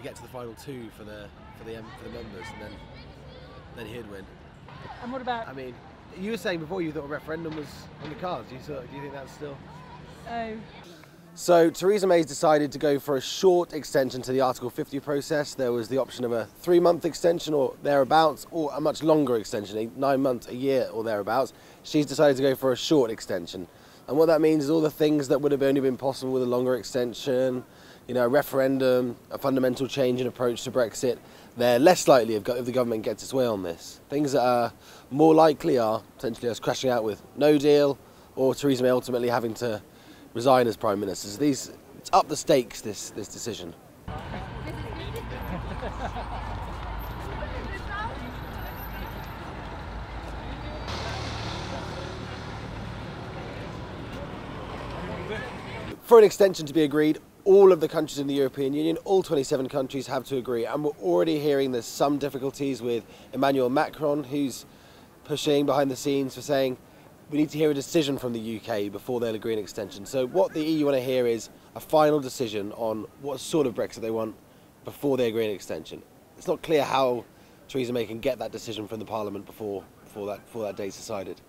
get to the final two for the members, and then he'd win. And what about? I mean, you were saying before you thought a referendum was on the cards. Do you think that's still? Oh. So Theresa May's decided to go for a short extension to the Article 50 process. There was the option of a 3-month extension or thereabouts, or a much longer extension, 9 months, a year or thereabouts. She's decided to go for a short extension. And what that means is all the things that would have only been possible with a longer extension, you know, a referendum, a fundamental change in approach to Brexit, they're less likely if the government gets its way on this. Things that are more likely are potentially us crashing out with no deal, or Theresa May ultimately having to resign as Prime Minister. So it's up the stakes, this decision. For an extension to be agreed, all of the countries in the European Union, all 27 countries, have to agree. And we're already hearing there's some difficulties with Emmanuel Macron, who's pushing behind the scenes for saying we need to hear a decision from the UK before they'll agree an extension. So what the EU want to hear is a final decision on what sort of Brexit they want before they agree an extension. It's not clear how Theresa May can get that decision from the Parliament before that date's decided.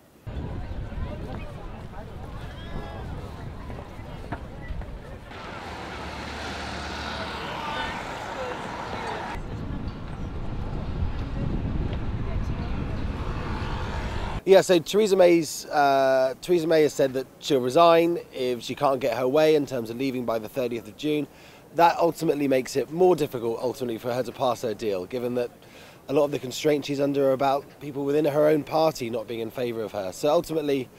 Yeah, so Theresa May has said that she'll resign if she can't get her way in terms of leaving by the 30th of June. That ultimately makes it more difficult for her to pass her deal, given that a lot of the constraints she's under are about people within her own party not being in favour of her. So ultimately,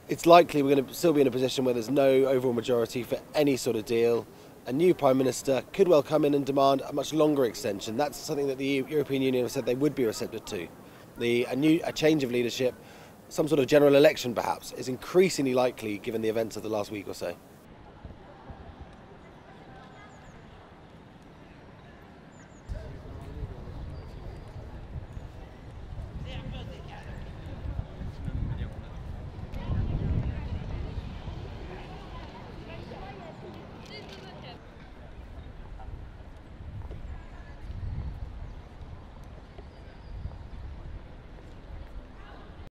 it's likely we're going to still be in a position where there's no overall majority for any sort of deal. A new Prime Minister could well come in and demand a much longer extension. That's something that the European Union have said they would be receptive to. A change of leadership, some sort of general election perhaps, is increasingly likely given the events of the last week or so.